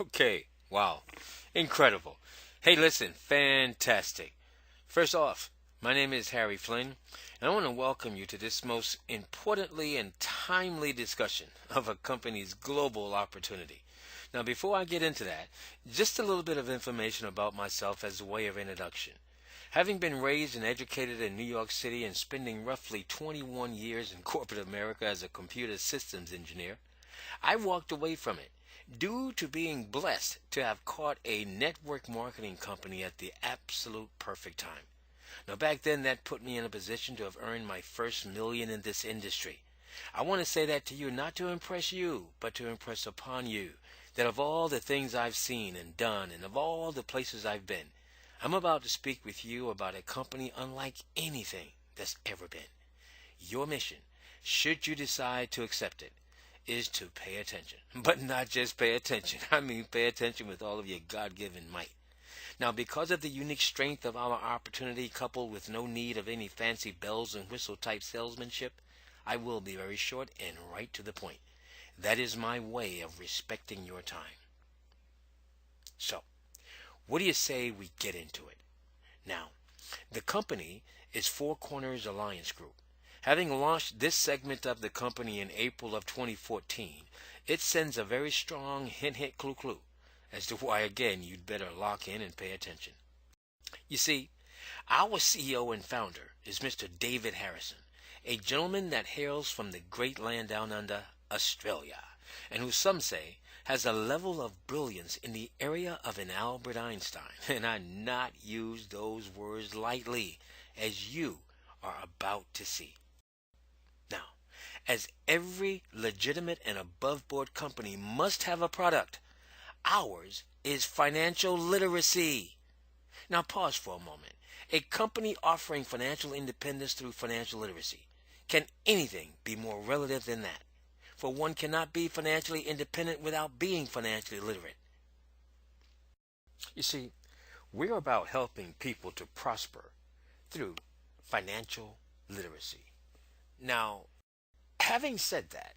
Okay, wow. Incredible. Hey, listen, fantastic. First off, my name is Harry Flynn, and I want to welcome you to this most importantly and timely discussion of a company's global opportunity. Now, before I get into that, just a little bit of information about myself as a way of introduction. Having been raised and educated in New York City and spending roughly 21 years in corporate America as a computer systems engineer, I walked away from it due to being blessed to have caught a network marketing company at the absolute perfect time. Now, back then, that put me in a position to have earned my first million in this industry. I want to say that to you not to impress you, but to impress upon you that of all the things I've seen and done, and of all the places I've been, I'm about to speak with you about a company unlike anything that's ever been. Your mission, should you decide to accept it, is to pay attention. But not just pay attention. I mean, pay attention with all of your God given might. Now, because of the unique strength of our opportunity, coupled with no need of any fancy bells and whistle type salesmanship, I will be very short and right to the point. That is my way of respecting your time. So, what do you say we get into it? Now, the company is Four Corners Alliance Group. Having launched this segment of the company in April of 2014, it sends a very strong hint hint clue clue as to why again you'd better lock in and pay attention. You see, our CEO and founder is Mr. David Harrison, a gentleman that hails from the great land down under, Australia, and who some say has a level of brilliance in the area of an Albert Einstein, and I not use those words lightly, as you are about to see. Now, as every legitimate and above board company must have a product, ours is financial literacy. Now, pause for a moment. A company offering financial independence through financial literacy. Can anything be more relative than that? For one cannot be financially independent without being financially literate. You see, we're about helping people to prosper through financial literacy. Now, having said that,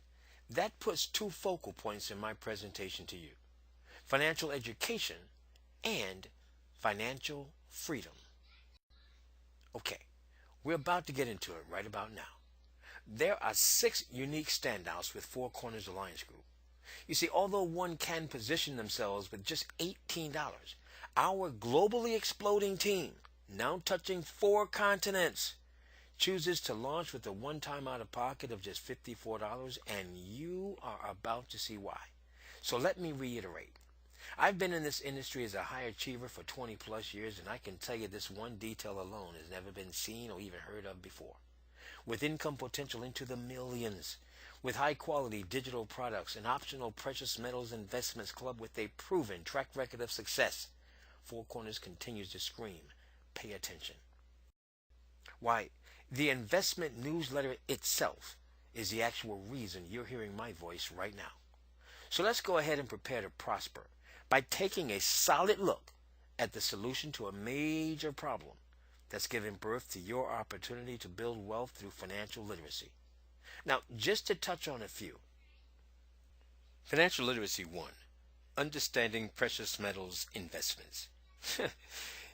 that puts two focal points in my presentation to you: financial education and financial freedom. Okay, we're about to get into it right about now. There are six unique standouts with Four Corners Alliance Group. You see, although one can position themselves with just $18, our globally exploding team, now touching four continents, chooses to launch with a one-time out-of-pocket of just $54, and you are about to see why. So let me reiterate. I've been in this industry as a high achiever for 20 plus years, and I can tell you this one detail alone has never been seen or even heard of before. With income potential into the millions, with high quality digital products and optional precious metals investments club with a proven track record of success, Four Corners continues to scream, pay attention. Why, the investment newsletter itself is the actual reason you're hearing my voice right now. So let's go ahead and prepare to prosper by taking a solid look at the solution to a major problem that's given birth to your opportunity to build wealth through financial literacy. Now, just to touch on a few. Financial Literacy 1. Understanding Precious Metals Investments.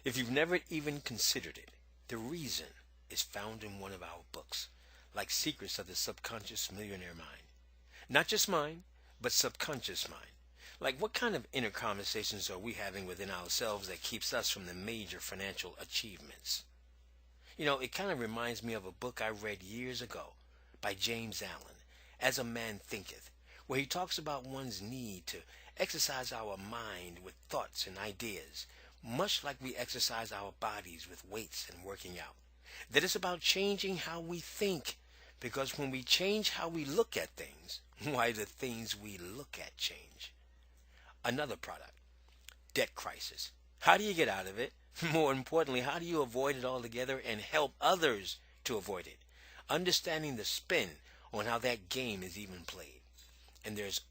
If you've never even considered it, the reason is found in one of our books, like Secrets of the Subconscious Millionaire Mind. Not just mind, but subconscious mind. Like, what kind of inner conversations are we having within ourselves that keeps us from the major financial achievements? You know, it kind of reminds me of a book I read years ago by James Allen, As a Man Thinketh, where he talks about one's need to exercise our mind with thoughts and ideas, much like we exercise our bodies with weights and working out. That it's about changing how we think, because when we change how we look at things, why, the things we look at change. Another product, debt crisis. How do you get out of it? More importantly, how do you avoid it altogether and help others to avoid it? Understanding the spin on how that game is even played. And there's,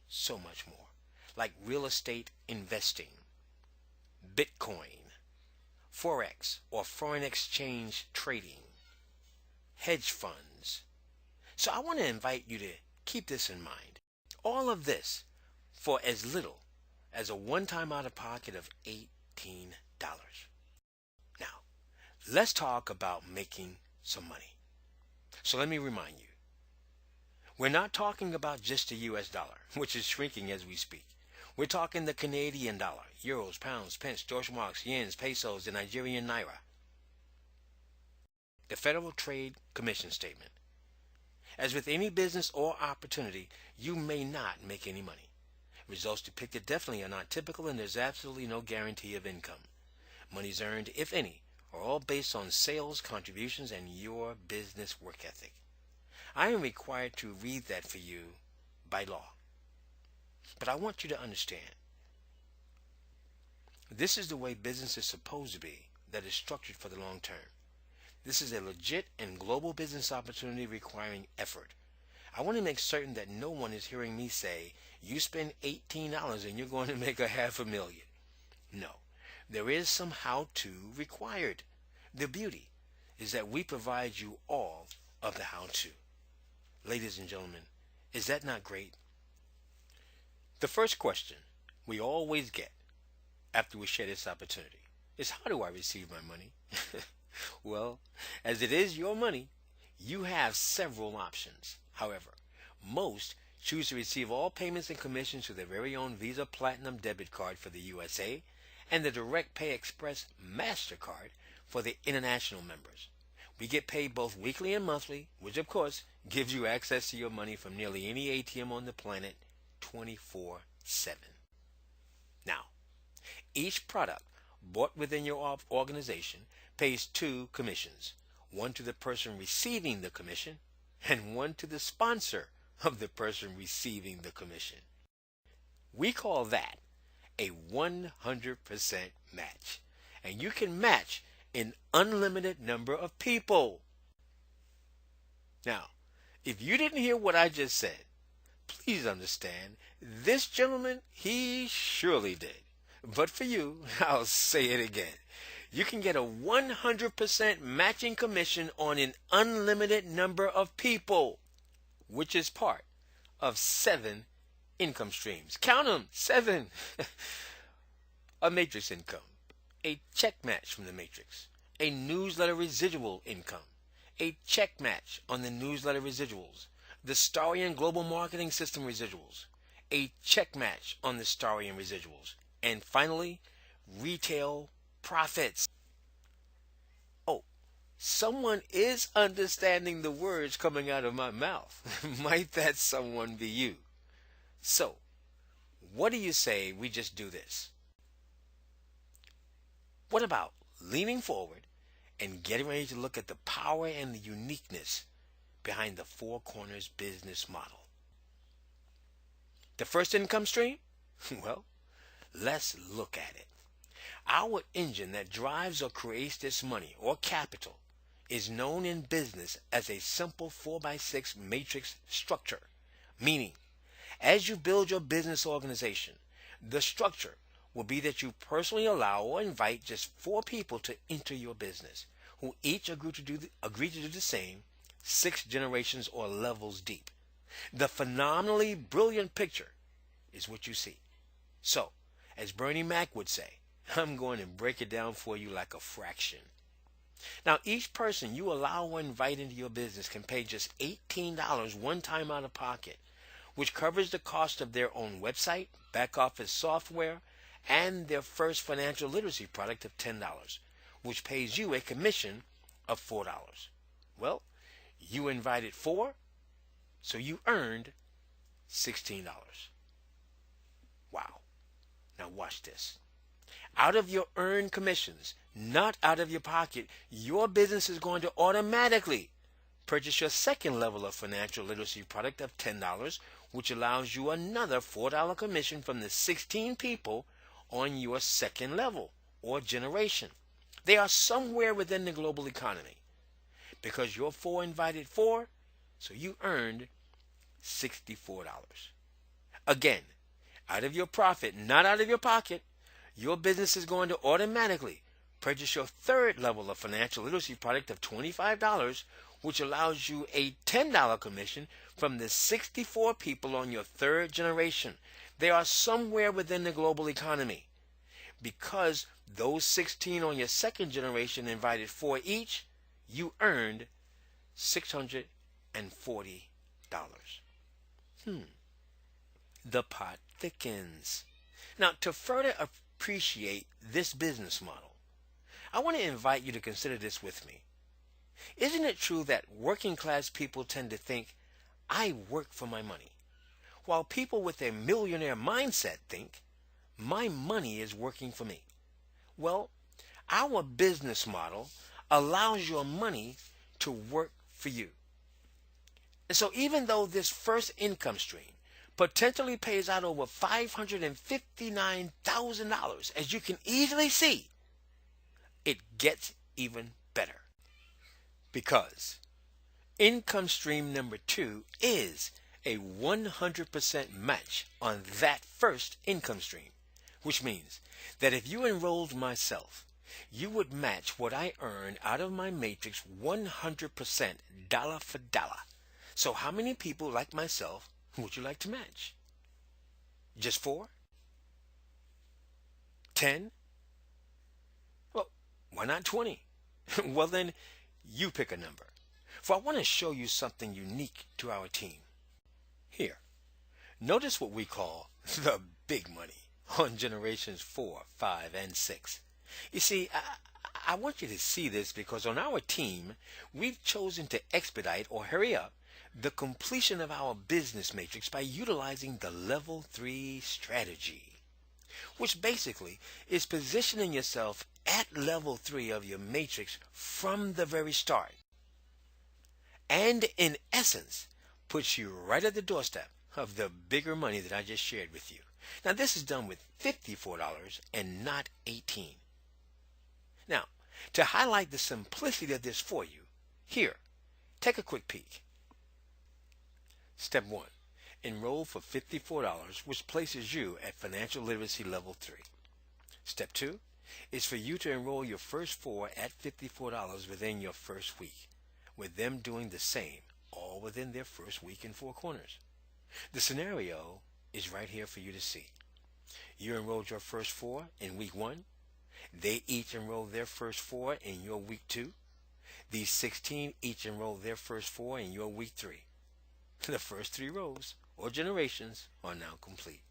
so much more. Like real estate investing, Bitcoin, Forex or foreign exchange trading, hedge funds. So I want to invite you to keep this in mind. All of this for as little as a one-time out-of-pocket of $18. Now, let's talk about making some money. So let me remind you, we're not talking about just the US dollar, which is shrinking as we speak. We're talking the Canadian dollar, euros, pounds, pence, Deutschmarks, yens, pesos, the Nigerian naira. The Federal Trade Commission statement. As with any business or opportunity, you may not make any money. Results depicted definitely are not typical, and there's absolutely no guarantee of income. Monies earned, if any, are all based on sales, contributions, and your business work ethic. I am required to read that for you by law. But I want you to understand, this is the way business is supposed to be, that is structured for the long term. This is a legit and global business opportunity requiring effort. I want to make certain that no one is hearing me say, you spend $18 and you're going to make $500,000. No, there is some how-to required. The beauty is that we provide you all of the how-to. Ladies and gentlemen, is that not great? The first question we always get after we share this opportunity is, how do I receive my money? Well, as it is your money, you have several options. However, most choose to receive all payments and commissions through their very own Visa Platinum debit card for the USA and the Direct Pay Express MasterCard for the international members. We get paid both weekly and monthly, which of course gives you access to your money from nearly any ATM on the planet 24/7. Now, each product bought within your organization pays 2 commissions, one to the person receiving the commission and one to the sponsor of the person receiving the commission. We call that a 100% match, and you can match an unlimited number of people. Now, if you didn't hear what I just said, please understand, this gentleman, he surely did. But for you, I'll say it again. You can get a 100% matching commission on an unlimited number of people, which is part of 7 income streams. Count them, 7. A matrix income, a check match from the matrix, a newsletter residual income, a check match on the newsletter residuals, the Starion Global Marketing System residuals, a check match on the Starion residuals, and finally, retail profits. Oh, someone is understanding the words coming out of my mouth. Might that someone be you? So, what do you say we just do this? What about leaning forward and getting ready to look at the power and the uniqueness behind the Four Corners business model? The first income stream? Well, let's look at it. Our engine that drives or creates this money or capital is known in business as a simple 4x6 matrix structure, meaning as you build your business organization, the structure will be that you personally allow or invite just 4 people to enter your business, who each agree to do the same, 6 generations or levels deep. The phenomenally brilliant picture is what you see. So, as Bernie Mac would say, I'm going to break it down for you like a fraction. Now, each person you allow or invite into your business can pay just $18 one time out of pocket, which covers the cost of their own website, back office software, and their first financial literacy product of $10, which pays you a commission of $4. Well, you invited 4, so you earned $16. Wow. Now watch this. Out of your earned commissions, not out of your pocket, your business is going to automatically purchase your second level of financial literacy product of $10, which allows you another $4 commission from the 16 people on your second level or generation. They are somewhere within the global economy. Because your 4 invited 4, so you earned $64. Again, out of your profit, not out of your pocket, your business is going to automatically purchase your third level of financial literacy product of $25, which allows you a $10 commission from the 64 people on your third generation. They are somewhere within the global economy. Because those 16 on your second generation invited 4 each, you earned $640. The pot thickens. Now, to further appreciate this business model, I want to invite you to consider this with me. Isn't it true that working class people tend to think, I work for my money, while people with a millionaire mindset think, my money is working for me? Well, our business model allows your money to work for you. And so even though this first income stream potentially pays out over $559,000, as you can easily see, it gets even better. Because income stream number 2 is a 100% match on that first income stream, which means that if you enrolled myself, you would match what I earned out of my matrix 100% dollar for dollar. So how many people like myself would you like to match? Just 4? 10? Well, why not 20? Well then, you pick a number. For I want to show you something unique to our team. Here, notice what we call the big money on generations 4, 5, and 6. You see, I want you to see this because on our team, we've chosen to expedite or hurry up the completion of our business matrix by utilizing the level 3 strategy, which basically is positioning yourself at level 3 of your matrix from the very start, and in essence puts you right at the doorstep of the bigger money that I just shared with you. Now this is done with $54 and not 18. Now, to highlight the simplicity of this for you, here, take a quick peek. Step 1. Enroll for $54, which places you at financial literacy level 3. Step 2 is for you to enroll your first 4 at $54 within your first week, with them doing the same, all within their first week in 4 corners. The scenario is right here for you to see. You enrolled your first 4 in week 1. They each enrolled their first 4 in your week 2. These 16 each enrolled their first 4 in your week 3. The first 3 rows, or generations, are now complete.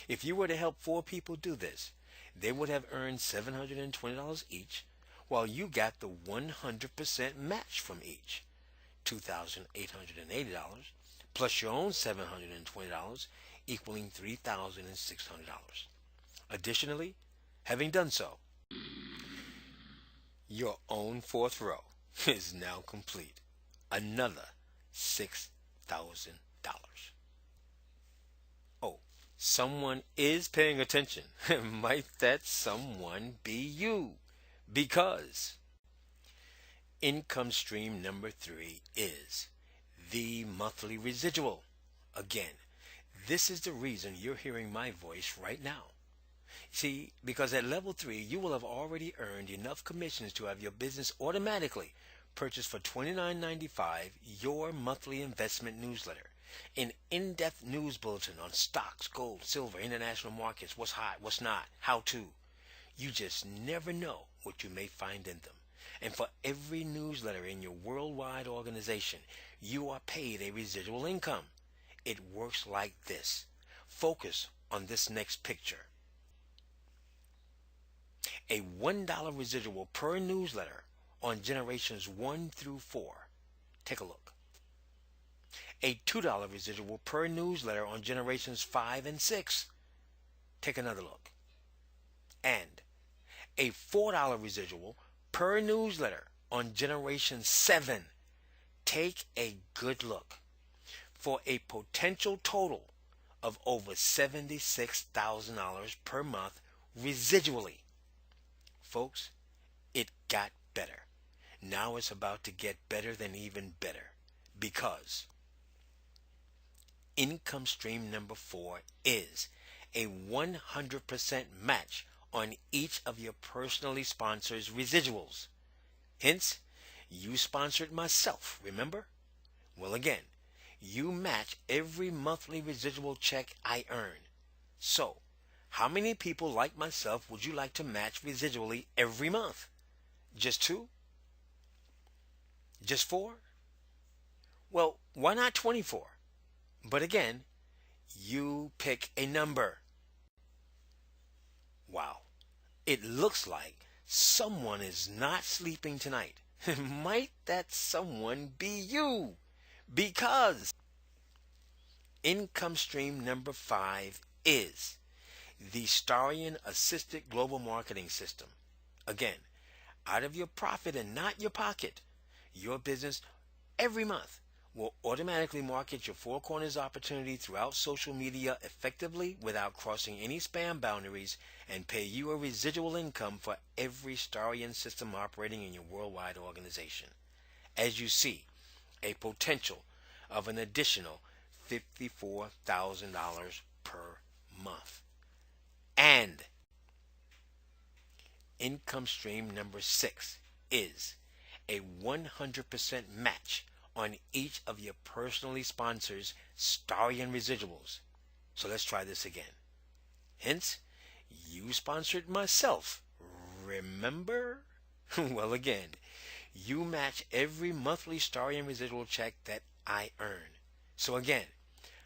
If you were to help 4 people do this, they would have earned $720 each, while you got the 100% match from each, $2,880, plus your own $720, equaling $3,600. Additionally, having done so, your own 4th row is now complete. Another $6,000. Oh, someone is paying attention. Might that someone be you? Because income stream number 3 is the monthly residual. Again, this is the reason you're hearing my voice right now. See, because at level 3, you will have already earned enough commissions to have your business automatically purchase for $29.95 your monthly investment newsletter, an in-depth news bulletin on stocks, gold, silver, international markets, what's hot, what's not, how to. You just never know what you may find in them. And for every newsletter in your worldwide organization, you are paid a residual income. It works like this. Focus on this next picture. A $1 residual per newsletter on generations 1 through 4. Take a look. A $2 residual per newsletter on generations 5 and 6. Take another look. And a $4 residual per newsletter on generation 7. Take a good look. For a potential total of over $76,000 per month residually. Folks, it got better. Now it's about to get better than even better, because income stream number 4 is a 100% match on each of your personally sponsored residuals. Hence, you sponsored myself, remember? Well, again, you match every monthly residual check I earn. So, how many people like myself would you like to match residually every month? Just two? Just four? Well, why not 24? But again, you pick a number. Wow. It looks like someone is not sleeping tonight. Might that someone be you? Because income stream number 5 is the Starion Assisted Global Marketing System. Again, out of your profit and not your pocket, your business every month will automatically market your four corners opportunity throughout social media effectively without crossing any spam boundaries and pay you a residual income for every Starion system operating in your worldwide organization. As you see, a potential of an additional $54,000 per month. And income stream number 6 is a 100% match on each of your personally sponsored Starion residuals. So let's try this again. Hence, you sponsored myself. Remember? Well, again, you match every monthly Starion residual check that I earn. So again,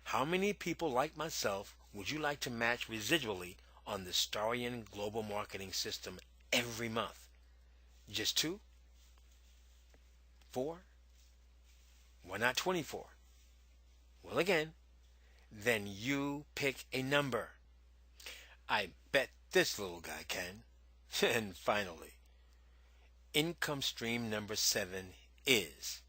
how many people like myself would you like to match residually on the Starion Global Marketing System every month? Just 2? 4? Why not 24? Well, again, then you pick a number. I bet this little guy can. And finally, income stream number 7 is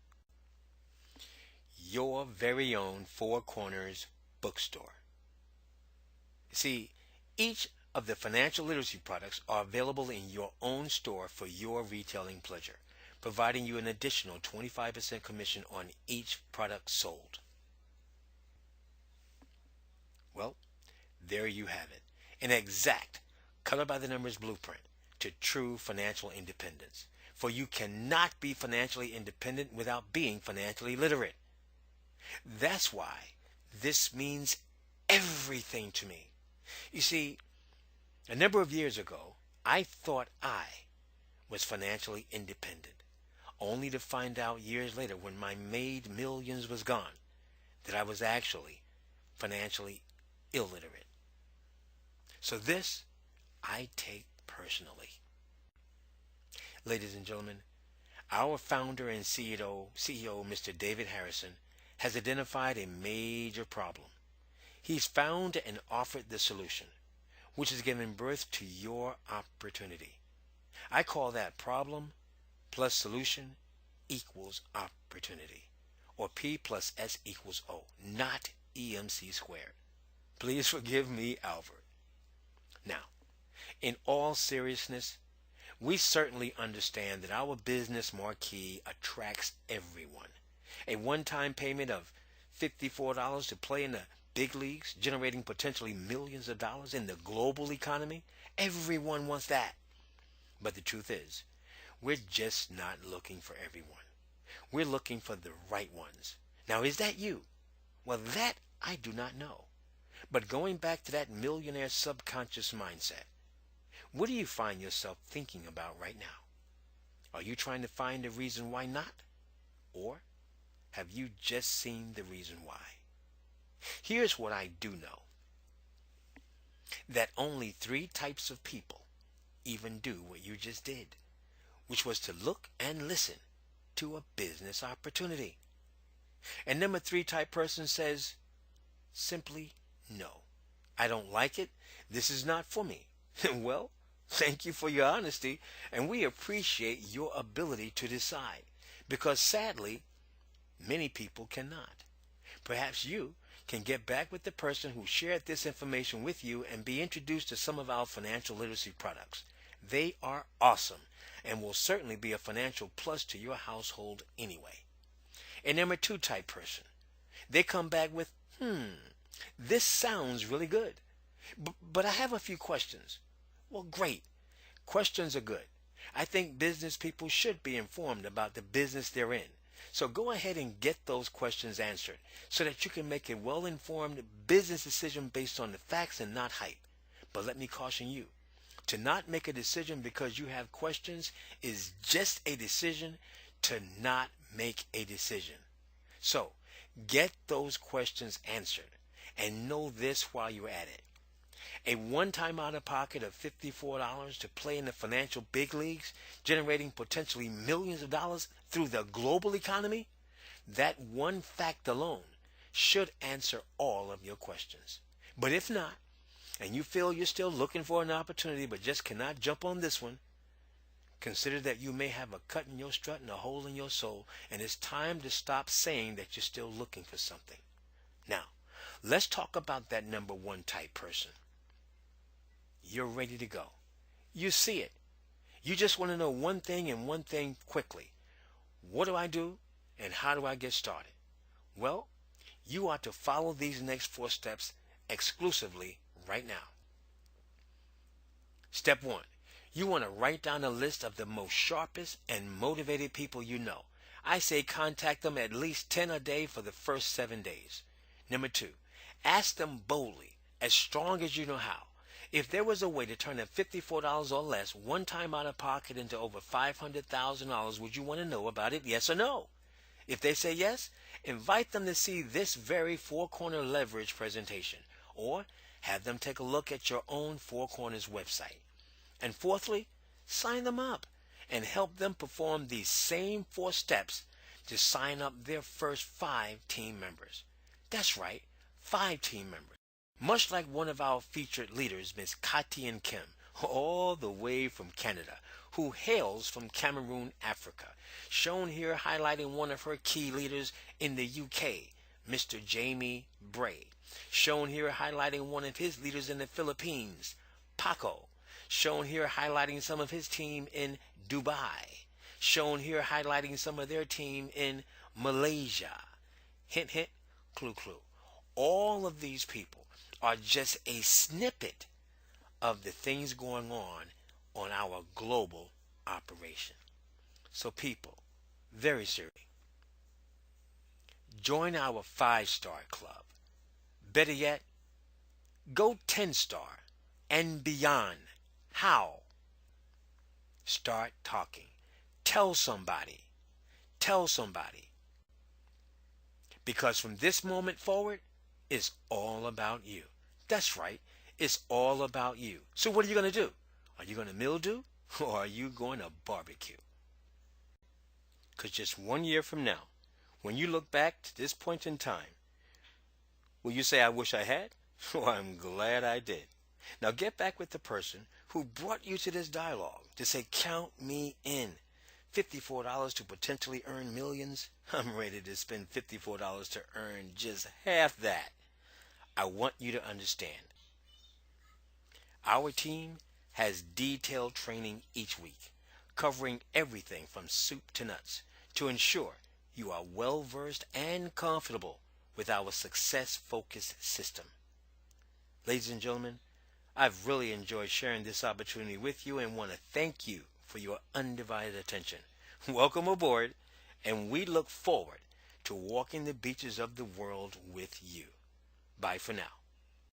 your very own Four Corners bookstore. See, each of the financial literacy products are available in your own store for your retailing pleasure, providing you an additional 25% commission on each product sold. Well, there you have it. An exact color by the numbers blueprint to true financial independence. For you cannot be financially independent without being financially literate. That's why this means everything to me. You see, a number of years ago, I thought I was financially independent, only to find out years later when my made millions was gone that I was actually financially illiterate. So this I take personally. Ladies and gentlemen, our founder and CEO, Mr. David Harrison, has identified a major problem. He's found and offered the solution, which has given birth to your opportunity. I call that problem plus solution equals opportunity, or P plus S equals O, not EMC squared. Please forgive me, Albert. Now, in all seriousness, we certainly understand that our business marquee attracts everyone. A one-time payment of $54 to play in the big leagues, generating potentially millions of dollars in the global economy, everyone wants that. But the truth is, we're just not looking for everyone. We're looking for the right ones. Now, is that you? Well, that I do not know. But going back to that millionaire subconscious mindset, what do you find yourself thinking about right now? Are you trying to find a reason why not? Or have you just seen the reason why? Here's what I do know. That only 3 types of people even do what you just did, which was to look and listen to a business opportunity. And number 3 type person says, simply no. I don't like it. This is not for me. Well, thank you for your honesty, and we appreciate your ability to decide, because sadly, many people cannot. Perhaps you can get back with the person who shared this information with you and be introduced to some of our financial literacy products. They are awesome and will certainly be a financial plus to your household anyway. And number 2 type person, they come back with, this sounds really good, but I have a few questions. Well, great. Questions are good. I think business people should be informed about the business they're in, So go ahead and get those questions answered so that you can make a well-informed business decision based on the facts and not hype. But let me caution you, to not make a decision because you have questions is just a decision to not make a decision. So get those questions answered and know this while you're at it. A one-time out-of-pocket of $54 to play in the financial big leagues, generating potentially millions of dollars through the global economy, that one fact alone should answer all of your questions. But if not, and you feel you're still looking for an opportunity but just cannot jump on this one, consider that you may have a cut in your strut and a hole in your soul, and it's time to stop saying that you're still looking for something. Now, let's talk about that number one type person. You're ready to go. You see it. You just want to know one thing and one thing quickly. What do I do and how do I get started? Well, you are to follow these next 4 steps exclusively right now. Step 1. You want to write down a list of the most sharpest and motivated people you know. I say contact them at least 10 a day for the first 7 days. Number 2. Ask them boldly, as strong as you know how. If there was a way to turn a $54 or less one-time out-of-pocket into over $500,000, would you want to know about it, yes or no? If they say yes, invite them to see this very four-corner leverage presentation, or have them take a look at your own Four Corners website. And fourthly, sign them up and help them perform these same 4 steps to sign up their first 5 team members. That's right, 5 team members. Much like one of our featured leaders, Miss Katian Kim, all the way from Canada, who hails from Cameroon, Africa, shown here highlighting one of her key leaders in the UK, Mr. Jamie Bray, shown here highlighting one of his leaders in the Philippines, Paco, shown here highlighting some of his team in Dubai, shown here highlighting some of their team in Malaysia. Hint, hint, clue, clue. All of these people are just a snippet of the things going on our global operation. So people, very seriously, join our 5-star club. Better yet, go 10-star and beyond. How? Start talking. Tell somebody. Tell somebody. Because from this moment forward, it's all about you. That's right. It's all about you. So what are you going to do? Are you going to mildew or are you going to barbecue? Because just 1 year from now, when you look back to this point in time, will you say, I wish I had? Well, I'm glad I did. Now get back with the person who brought you to this dialogue to say, count me in. $54 to potentially earn millions? I'm ready to spend $54 to earn just half that. I want you to understand. Our team has detailed training each week, covering everything from soup to nuts, to ensure you are well-versed and comfortable with our success-focused system. Ladies and gentlemen, I've really enjoyed sharing this opportunity with you and want to thank you for your undivided attention. Welcome aboard, and we look forward to walking the beaches of the world with you. Bye for now.